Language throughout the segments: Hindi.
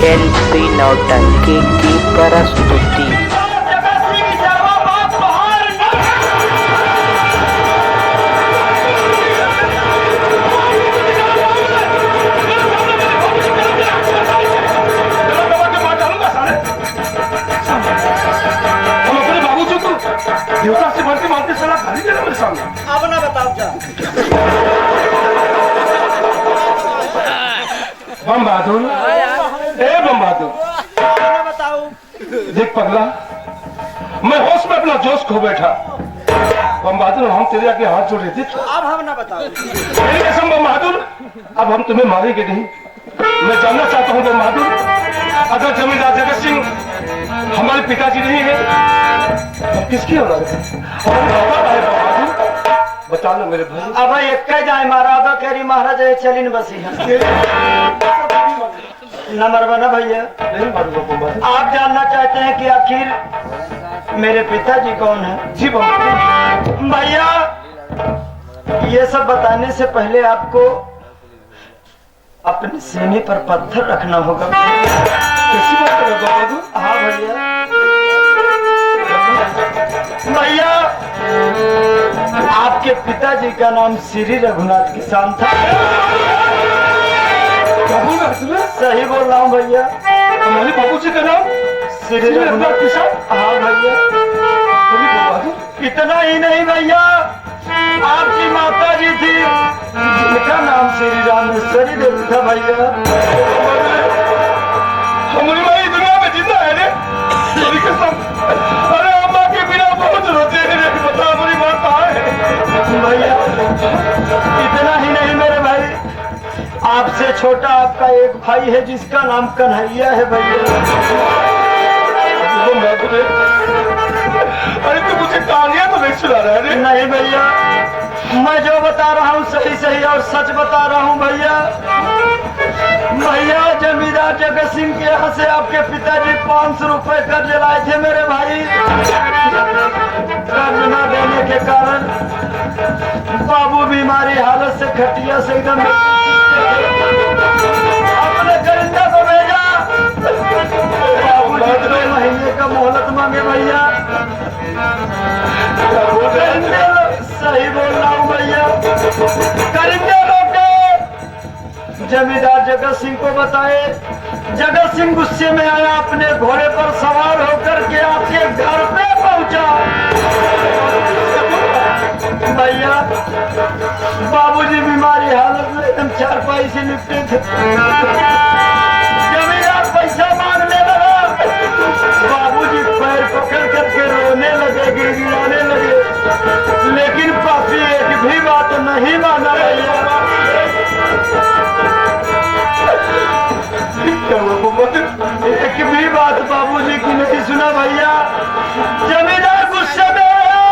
एलपी नौटंकी की प्रस्तुति। देवता से बढ़ के मारते साला गाली दे रहा मेरे सामने। अब ना बताओ क्या बम बहादुर, ए बम बहादुर, ना बताओ। देख पगला, मैं होश में अपना जोश खो बैठा। बम बहादुर, हम तेरे आगे हाथ जोड़ रहे थे। अब हम ना बताओ। मेरी कसम बम बहादुर, अब हम तुम्हें मारेंगे नहीं। मैं जानना चाहता हूँ बम बहादुर, अगर जमींदार जगत सिंह हमारे पिताजी नहीं है तो किसकी औलाद है? बता लो मेरे भाई। अब एक जाए महाराजा केरी महाराज चलिन बसी है नंबर बना भैया। नहीं मारूंगा बम बहादुर। आप जानना चाहते हैं कि आखिर मेरे पिताजी कौन है? जी बम बहादुर। भैया ये सब बताने से पहले आपको अपने सीने पर पत्थर रखना होगा। कैसी बात कर रहे हो बम बहादुर? हाँ भैया। भैया आपके पिताजी का नाम श्री रघुनाथ किसान था। क्या बोल रहा है तुम्हें? सही बोल रहा हूँ भैया। हमारे बाबू जी का नाम श्री रघुनाथ किसान? हाँ भैया। बम बहादुर, इतना ही नहीं भैया, आपकी माता जी थी जिनका नाम श्री रामेश्वरी देवी था भैया। हमारी माँ दुनिया में जिंदा है रे? तेरी कसम, अरे अम्मा के बिना बहुत रोते हैं रे। बता हमारी माँ कहाँ है? भैया इतना ही नहीं मेरे भाई, आपसे छोटा आपका एक भाई है जिसका नाम कन्हैया है भैया। अरे तू मुझे कहानियां तो नहीं सुना रहा है रे? नहीं भैया, मैं जो बता रहा हूँ सही सही और सच बता रहा हूँ भैया। भैया जमींदार जगत सिंह के यहाँ से आपके पिताजी 500 रुपए कर्ज लाए थे मेरे भाई। कर्ज न देने के कारण बाबू बीमारी हालत से खटिया से एकदम अपने करिंदा को भेजा। बाबू जी 2 महीने का मोहलत मांगे भैया। सही बोल रहा हूँ भैया। करिंदे लोग जमींदार जगत सिंह को बताए। जगत सिंह गुस्से में आया, अपने घोड़े पर सवार होकर के आपके घर पे पहुंचा। भैया बाबूजी बीमारी हालत में एकदम चारपाई से लिपटे थे। जमींदार पैसा मांगने लगा, बाबूजी पैर पकड़ करके रोने लगे, गिड़गिड़ाने लगे, लेकिन पापी एक भी बात नहीं माना भैया। एक भी बात बाबूजी की नहीं सुना भैया। जमींदार गुस्से में आया,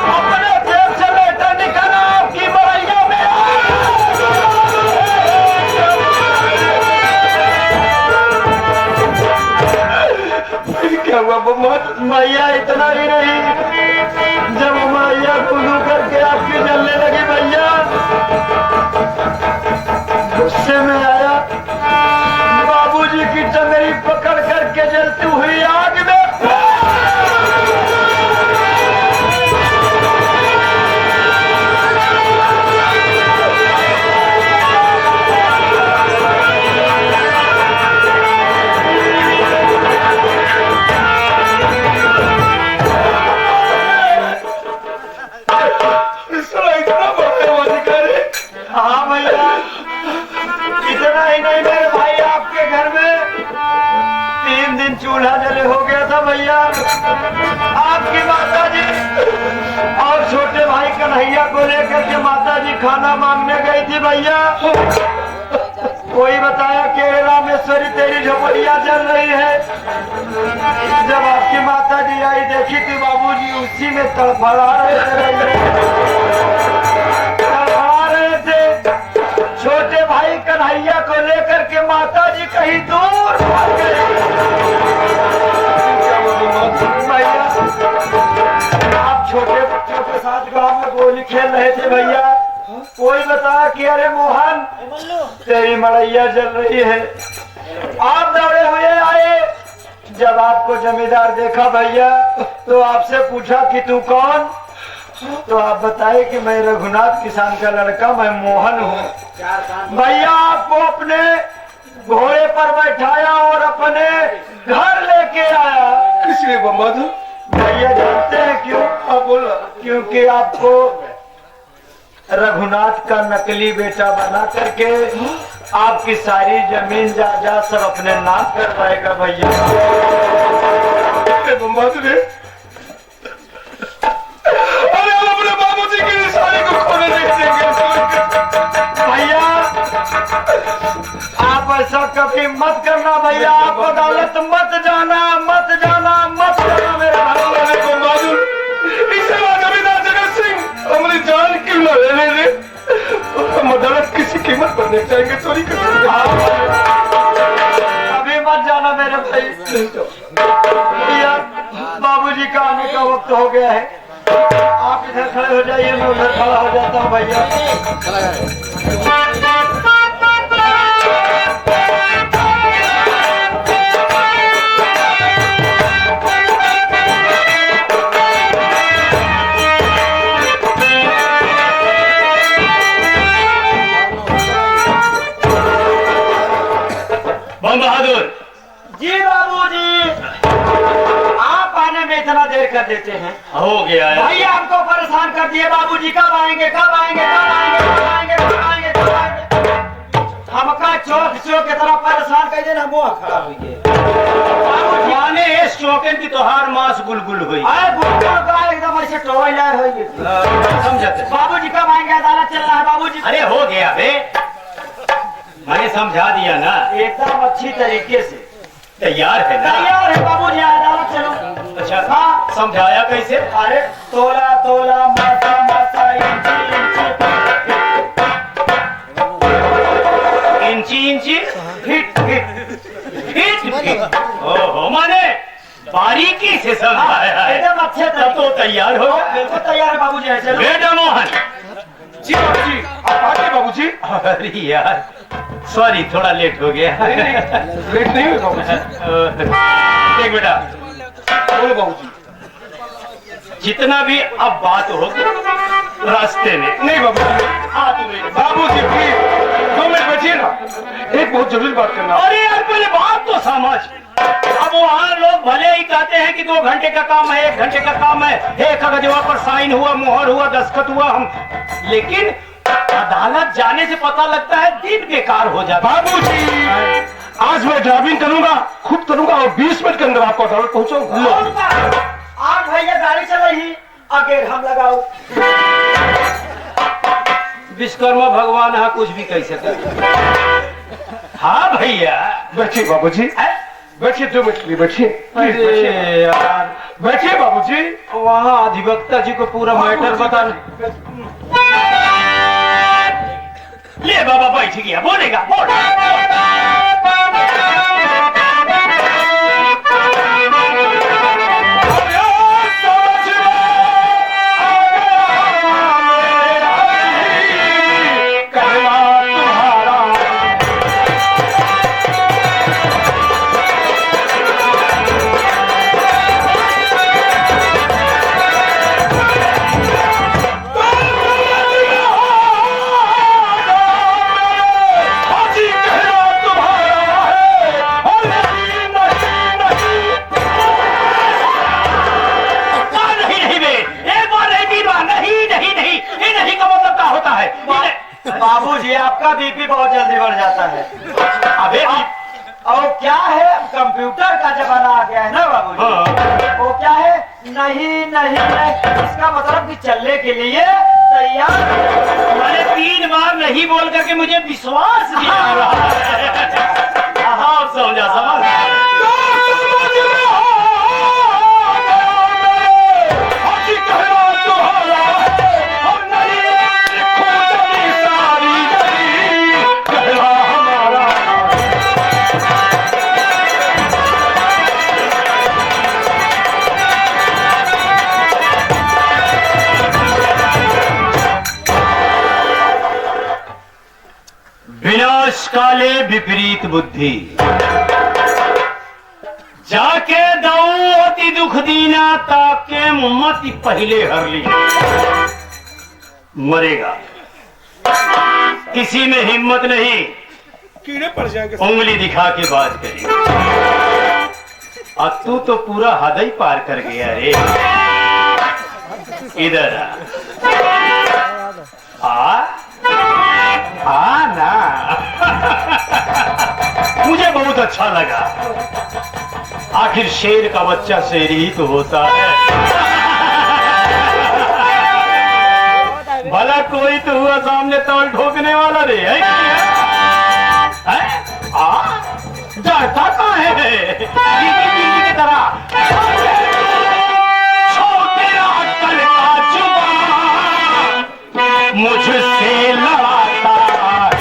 अपने जेब से लेटर निकाला, आपकी मरैया में क्या हुआ भैया? इतना ही नहीं, जब मरैया खुलू करके आपकी जलने लगी भैया, गुस्से में आया, बाबूजी की टंगड़ी पकड़ करके जलती हुई आग में चूल्हा जले हो गया था भैया। आपकी माताजी और छोटे भाई कन्हैया को लेकर के माताजी खाना मांगने गई थी भैया। कोई बताया कि रामेश्वरी तेरी झोपड़िया जल रही है। जब आपकी माताजी आई, देखी थी बाबूजी उसी में तड़फड़ा रहे थे। छोटे भाई कन्हैया को लेकर के माताजी कहीं दूर भाग गए। आप छोटे बच्चों के साथ गांव में गोली खेल रहे थे भैया। कोई बताया कि अरे मोहन तेरी मड़ैया जल रही है। आप दौड़े जब आपको जमींदार देखा भैया तो आपसे पूछा कि तू कौन, तो आप बताए कि मैं रघुनाथ किसान का लड़का, मैं मोहन हूँ। भैया आपको अपने घोड़े पर बैठाया और अपने घर लेके आया। किस लिए बहादुर? भैया जानते हैं क्यों? आप बोला। क्योंकि आपको रघुनाथ का नकली बेटा बना करके आपकी सारी जमीन जायदाद सब अपने नाम करवाएगा भैया। बहादुर, अरे हम अपने बाबूजी की निशानी को खोने नहीं देंगे। भैया आप ऐसा कभी मत करना भैया, आप अदालत मत जाना, मत जाना, मत जाना मेरे भाई। बहादुर, इससे बाद जमींदार जगत सिंह हमारी जान क्यों न ले ले? हम अदालत किसी कीमत पर नहीं जाएंगे, चोरी कर अभी मत जाना मेरे भाई। भैया बाबूजी का आने का वक्त हो गया है, आप इधर खड़े हो जाइए, मैं उधर खड़ा हो जाता हूँ भैया। बहादुर जी बाबूजी, आप आने में इतना देर कर देते हैं। हो गया है भैया हमको परेशान कर दिए बाबूजी, कब आएंगे, कब आएंगे, कब आएंगे, कब आएंगे, कब आएंगे, कब आएंगे। हमका चौक चौक की तरह परेशान कर देना, मुँह खराब हुई बाबूजी। माने इस चौकन की तोहार मांस गुलगुल हुई। अरे गुलगुल का एकदम ऐसे टोइलर हो गई। समझते बाबूजी कब आएंगे, अदालत चल रहा है बाबूजी। अरे हो गया बे, मैंने समझा दिया ना, एकदम अच्छी तरीके से तैयार है ना? तैयार है बाबूजी, अदालत चलो। अच्छा हाँ समझाया कैसे? अरे तोला तोला मासा मासा इंची इंची इंची फिट फिट फिट फिट। ओहो, माने बारीकी से समझाया है। एकदम अच्छे तब तो तैयार हो गया। बिल्कुल तैयार है बाबूजी, है चलो। बेटा मोहन। जी बाबूजी, आप आगे बाबूजी। अरे यार सॉरी, थोड़ा लेट हो गया। लेट नहीं हुआ बाबूजी। देख बेटा, बोलो बाबूजी, जितना भी अब बात होगी रास्ते में। नहीं बाबूजी, बाबूजी प्लीज 2 मिनट बैठिए ना, एक बहुत जरूरी बात करना। अरे यार पहले बात तो समझ। अब वहाँ लोग भले ही कहते हैं कि 2 घंटे का काम है, 1 घंटे का काम है, एक कागजवा पर साइन हुआ, मुहर हुआ, दस्तखत हुआ, हम लेकिन अदालत जाने से पता लगता है दिन बेकार हो जाता है। बाबूजी आज मैं ड्राइविंग करूंगा, खुद करूंगा और 20 मिनट के अंदर आपको अदालत पहुंचाऊंगा। आज भैया गाड़ी चल रही, आगे हम लगाओ। विश्वकर्मा भगवान है, कुछ भी कह सकते। हाँ भैया बैठिए बाबूजी, बैठिए 2 मिनट के लिए बैठिए। अरे यार बैठिए बाबूजी। वहाँ अधिवक्ता जी को पूरा मैटर बता। ले बाबा बैठ गया, बोलेगा बोल। बाबूजी आपका बीपी बहुत जल्दी बढ़ जाता है। अबे और क्या है, कंप्यूटर का जमाना आ गया है ना बाबूजी। वो क्या है, नहीं नहीं नहीं, इसका मतलब कि चलने के लिए तैयार। मैंने 3 बार नहीं बोल करके मुझे विश्वास नहीं आ रहा है। हाँ समझा समझ। विनाश काले विपरीत बुद्धि, जाके भारी दुख दीना ताके मत पहले हर ली। मरेगा, किसी में हिम्मत नहीं, कीड़े पड़ जाएंगे। उंगली दिखा के बात करी। और तू तो पूरा हद ही पार कर गया रे। इधर आ ना। मुझे बहुत अच्छा लगा। आखिर शेर का बच्चा शेर ही तो होता है। भला कोई तो हुआ सामने तौल ठोकने वाला रे है? जाता कहाँ है की तरह? छोटे अक्कल का जुबान मुझसे लड़ाता है।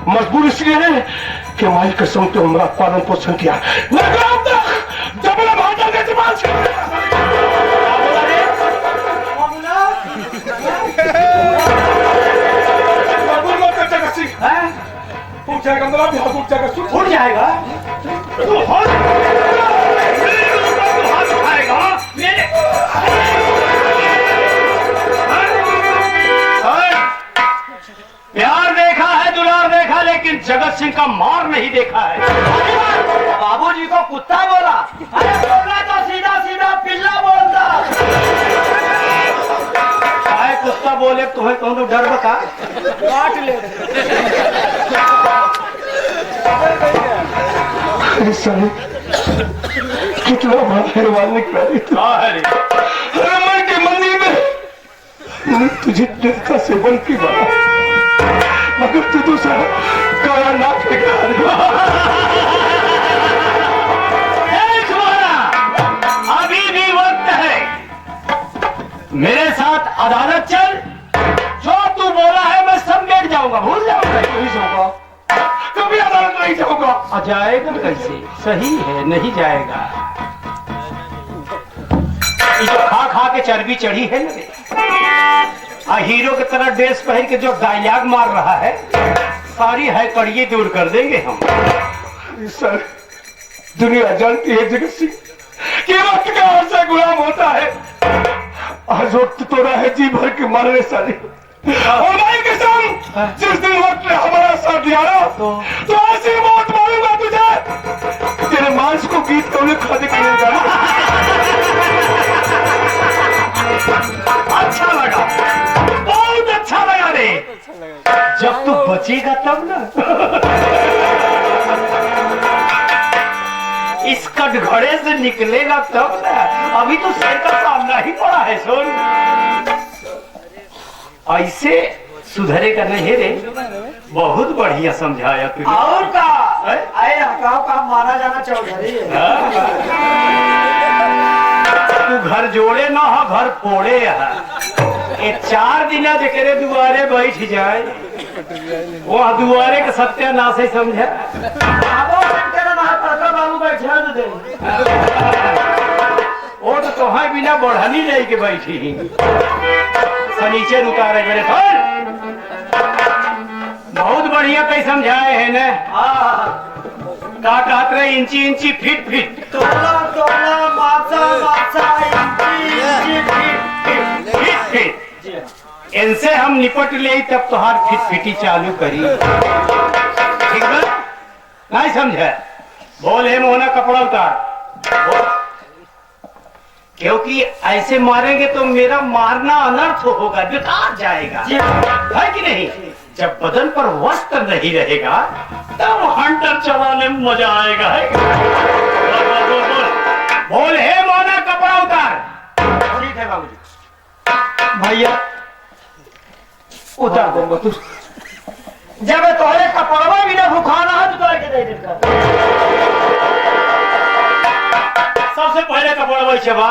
मजबूर इसलिए है कि माई कसम तो हमारा पालन पोषण किया। जब मेरा भाटा के दिमाग से उठ जाएगा, अंदर आप हाथ उठ जाएगा, उठ जाएगा तो हाथ उठाएगा मेरे। प्यार देखा है, दुलार देखा, लेकिन जगत सिंह का मार नहीं देखा है। बाबूजी को कुत्ता बोला, अरे बोलना तो सीधा सीधा पिल्ला बोलता। चाहे कुत्ता बोले तुम्हें कौन तो डर बता काट ले। कितना मेहरबान निकला रमन के मंदिर में तुझे दिलका से बन की बात, मगर तू तो सारा काला नाक अभी भी वक्त है, मेरे साथ अदालत चल। जो तू बोला है मैं सब बैठ जाऊंगा, भूल जाऊंगा। नहीं जाऊंगा, कभी अदालत नहीं जाऊंगा। जाएगा कैसे? सही है, नहीं जाएगा। जो खा खा के चर्बी चढ़ी है ना, हीरो की तरह ड्रेस पहन के जो डायलॉग मार रहा है, सारी है कड़िए दूर कर देंगे हम। सर, दुनिया जानती है जगत सिंह कि वक्त का ऐसा गुलाम होता है। आज वक्त तो रहा है जी भर के मारने साले, और भाई कसम जिस दिन वक्त ने हमारा साथ दिया ना, तो ऐसी मौत मारूंगा तुझे, तेरे मांस को गीत कौन खाने के लिए जाना। अच्छा लगा, बहुत अच्छा लगा रे। जब तू बचेगा तब ना। इस कटघरे से निकलेगा तब ना। अभी तो शेर का सामना ही पड़ा है। सुन, ऐसे सुधरेगा नहीं रे। बहुत बढ़िया समझाया तूने। और का अरे हकाओ का मारा जाना चौधरी तू घर जोड़े ना हो, घर फोड़े है। ये 4 दिन जरे दुआरे बैठ जाए, वो दुआरे के सत्यानाश ही समझे। बाबू बैठा दे वो तो तुम्हारे बिना बढ़नी नहीं के बैठी ही सनीचर उतारे मेरे थोड़। बहुत बढ़िया कहीं समझाए है ना। का कहते रहे इंची इंची फिट फिट। तोला तोला मासा मासा इंची इंची फिट फिट इनसे हम निपट ले तब तुहार फिट फिटी चालू करी। ठीक है नहीं समझे? बोल हे मोहना कपड़ा उतार। बोल। क्योंकि ऐसे मारेंगे तो मेरा मारना अनर्थ होगा, बेकार जाएगा, है कि नहीं? जब बदन पर वस्त्र नहीं रहेगा तब हंटर चलाने में मजा आएगा। है बोल हे मोहना कपड़ा उतार। ठीक है बाबूजी। भैया उतार दूंगा तू। जब तोरे कपड़वा भी ना भुखाना है तो तोरे के दे देगा। सबसे पहले कपड़ा वही छबा